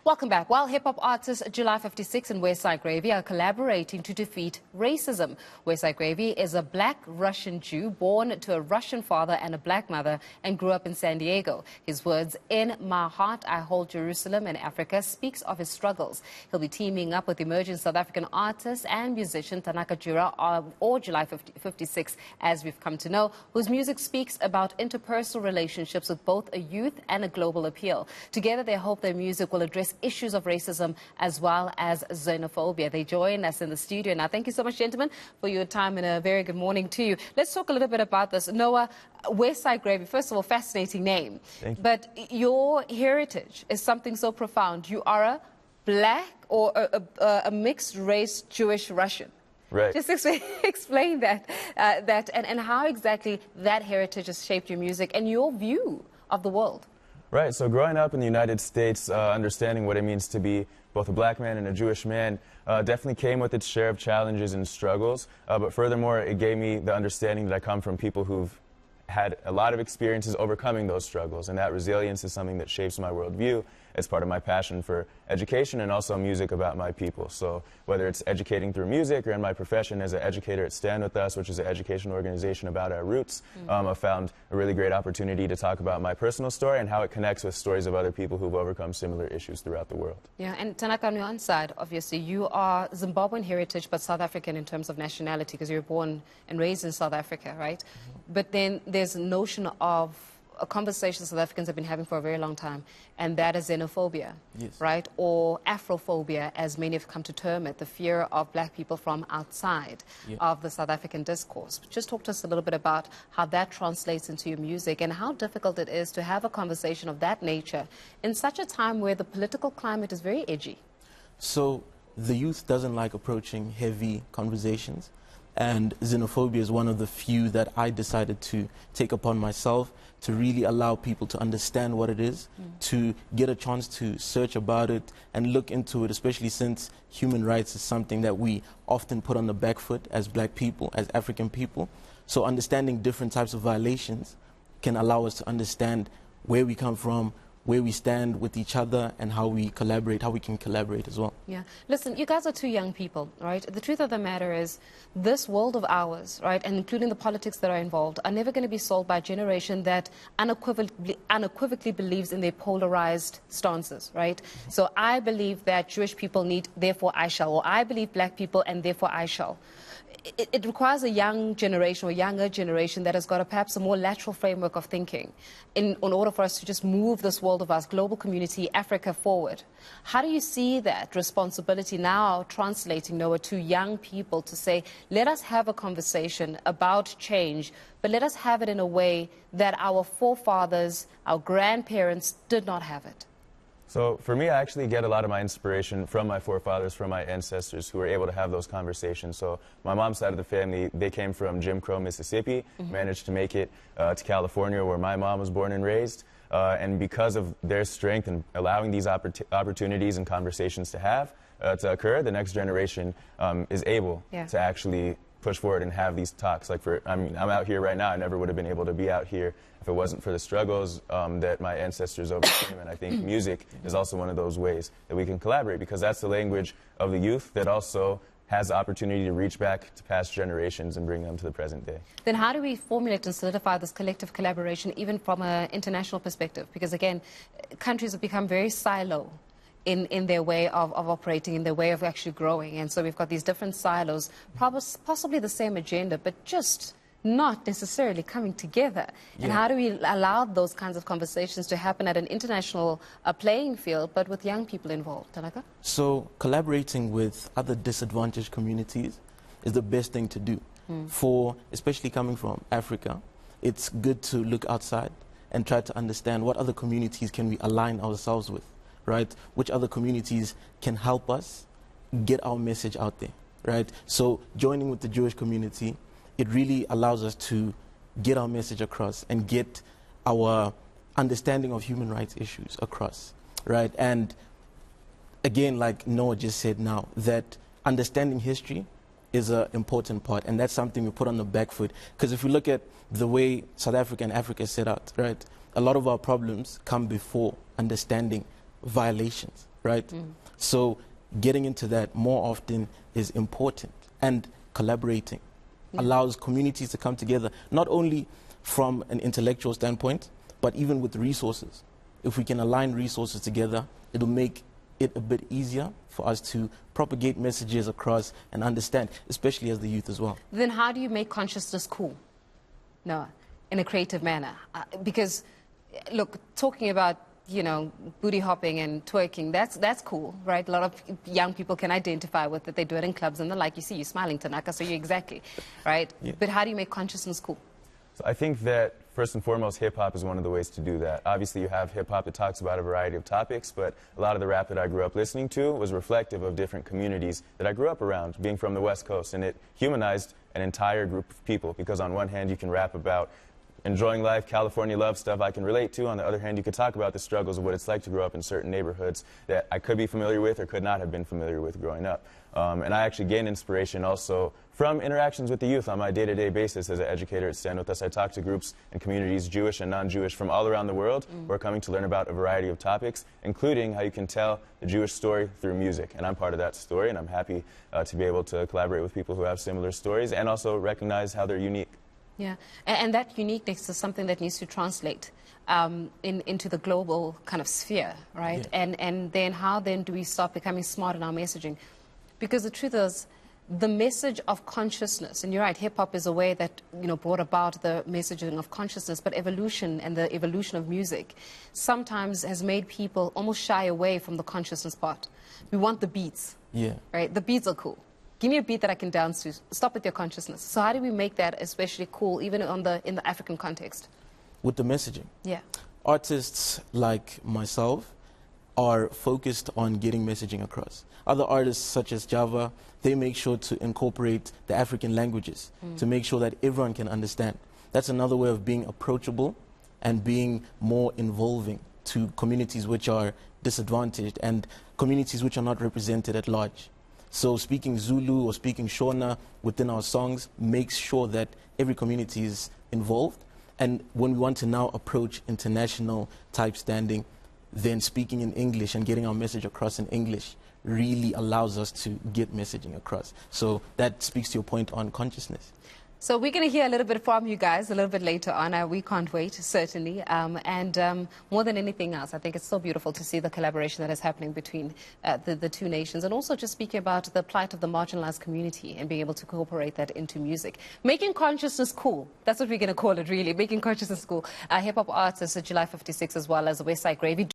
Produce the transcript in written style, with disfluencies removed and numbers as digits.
Welcome back. While hip-hop artists July.56 and Westside Gravy are collaborating to defeat racism. Westside Gravy is a black Russian Jew born to a Russian father and a black mother and grew up in San Diego. His words, "In my heart, I hold Jerusalem and Africa," speaks of his struggles. He'll be teaming up with emerging South African artist and musician Tanaka Jura, or July.56, as we've come to know, whose music speaks about interpersonal relationships with both a youth and a global appeal. Together, they hope their music will address issues of racism as well as xenophobia. They join us in the studio now. Thank you so much, gentlemen, for your time, and a very good morning to you. Let's talk a little bit about this. Noah, Westside Gravy, first of all, fascinating name. Thank you. But your heritage is something so profound. You are a black or a mixed race Jewish Russian. Right. Just explain that, and how exactly that heritage has shaped your music and your view of the world. Right, so growing up in the United States, understanding what it means to be both a black man and a Jewish man definitely came with its share of challenges and struggles, but furthermore, it gave me the understanding that I come from people who've had a lot of experiences overcoming those struggles, and that resilience is something that shapes my worldview. It's part of my passion for education and also music about my people. So whether it's educating through music or in my profession as an educator at Stand With Us, which is an education organization about our roots, I've found a really great opportunity to talk about my personal story and how it connects with stories of other people who've overcome similar issues throughout the world. Yeah, and Tanaka, on your own side, obviously, you are Zimbabwean heritage but South African in terms of nationality because you were born and raised in South Africa, right? But then there's a notion of a conversation South Africans have been having for a very long time, and that is xenophobia, yes, right? Or Afrophobia, as many have come to term it, the fear of black people from outside of the South African discourse. Just talk to us a little bit about how that translates into your music and how difficult it is to have a conversation of that nature in such a time where the political climate is very edgy. So the youth doesn't like approaching heavy conversations, and xenophobia is one of the few that I decided to take upon myself to really allow people to understand what it is, to get a chance to search about it and look into it, especially since human rights is something that we often put on the back foot as black people, as African people. So understanding different types of violations can allow us to understand where we come from, where we stand with each other, and how we collaborate, how we can collaborate as well. Yeah. Listen, you guys are two young people, right? The truth of the matter is this world of ours, right, and including the politics that are involved, are never going to be solved by a generation that unequivocally believes in their polarized stances, right? So I believe that Jewish people need, therefore I shall, or I believe black people and therefore I shall. It requires a young generation or younger generation that has got perhaps a more lateral framework of thinking in order for us to just move this world of ours, global community, Africa forward. How do you see that responsibility now translating, Noah, to young people to say, let us have a conversation about change, but let us have it in a way that our forefathers, our grandparents did not have it? So for me, I actually get a lot of my inspiration from my forefathers, from my ancestors who were able to have those conversations. So my mom's side of the family, they came from Jim Crow, Mississippi, managed to make it to California, where my mom was born and raised. And because of their strength and allowing these opportunities and conversations to occur, the next generation is able to actually push forward and have these talks. Like I'm out here right now. I never would have been able to be out here if it wasn't for the struggles that my ancestors overcame. And I think music is also one of those ways that we can collaborate, because that's the language of the youth that also has the opportunity to reach back to past generations and bring them to the present day. Then how do we formulate and solidify this collective collaboration, even from an international perspective? Because again, countries have become very silo in their way of operating, in their way of actually growing. And so we've got these different silos, possibly the same agenda, but just not necessarily coming together. And how do we allow those kinds of conversations to happen at an international playing field, but with young people involved? Tanaka? So collaborating with other disadvantaged communities is the best thing to do. For, especially coming from Africa, it's good to look outside and try to understand what other communities can we align ourselves with, right? Which other communities can help us get our message out there, right? So joining with the Jewish community, it really allows us to get our message across and get our understanding of human rights issues across, right? And again, like Noah just said now, that understanding history is an important part, and that's something we put on the back foot. Because if we look at the way South Africa and Africa is set out, right, a lot of our problems come before understanding violations, right? So getting into that more often is important, and collaborating allows communities to come together, not only from an intellectual standpoint, but even with resources. If we can align resources together, it'll make it a bit easier for us to propagate messages across and understand, especially as the youth as well. Then how do you make consciousness cool? No, in a creative manner. Because, look, talking about, you know, booty hopping and twerking, that's cool, right? A lot of young people can identify with it. They do it in clubs and the like. You see, you're smiling, Tanaka, so you exactly, right? Yeah. But how do you make consciousness cool? So I think that first and foremost, hip-hop is one of the ways to do that. Obviously, you have hip-hop that talks about a variety of topics, but a lot of the rap that I grew up listening to was reflective of different communities that I grew up around, being from the West Coast, and it humanized an entire group of people, because on one hand, you can rap about enjoying life, California love stuff I can relate to. On the other hand, you could talk about the struggles of what it's like to grow up in certain neighborhoods that I could be familiar with or could not have been familiar with growing up. And I actually gain inspiration also from interactions with the youth on my day-to-day basis as an educator at xenophobia. I talk to groups and communities, Jewish and non-Jewish, from all around the world who are coming to learn about a variety of topics, including how you can tell the Jewish story through music. And I'm part of that story, and I'm happy to be able to collaborate with people who have similar stories and also recognize how they're unique. Yeah, and that uniqueness is something that needs to translate into the global kind of sphere, right? Yeah. And then how then do we start becoming smart in our messaging? Because the truth is, the message of consciousness, and you're right, hip-hop is a way that, you know, brought about the messaging of consciousness, but evolution and the evolution of music sometimes has made people almost shy away from the consciousness part. We want the beats, right? The beats are cool. Give me a beat that I can dance to. Stop with your consciousness. So how do we make that especially cool, even in the African context? With the messaging. Yeah. Artists like myself are focused on getting messaging across. Other artists such as Java, they make sure to incorporate the African languages to make sure that everyone can understand. That's another way of being approachable and being more involving to communities which are disadvantaged and communities which are not represented at large. So speaking Zulu or speaking Shona within our songs makes sure that every community is involved. And when we want to now approach international type standing, then speaking in English and getting our message across in English really allows us to get messaging across. So that speaks to your point on consciousness. So we're going to hear a little bit from you guys a little bit later on. We can't wait, certainly. More than anything else, I think it's so beautiful to see the collaboration that is happening between the two nations, and also just speaking about the plight of the marginalized community and being able to incorporate that into music. Making consciousness cool. That's what we're going to call it, really. Making consciousness cool. Hip-hop artists at July 56 as well as Westside Gravy.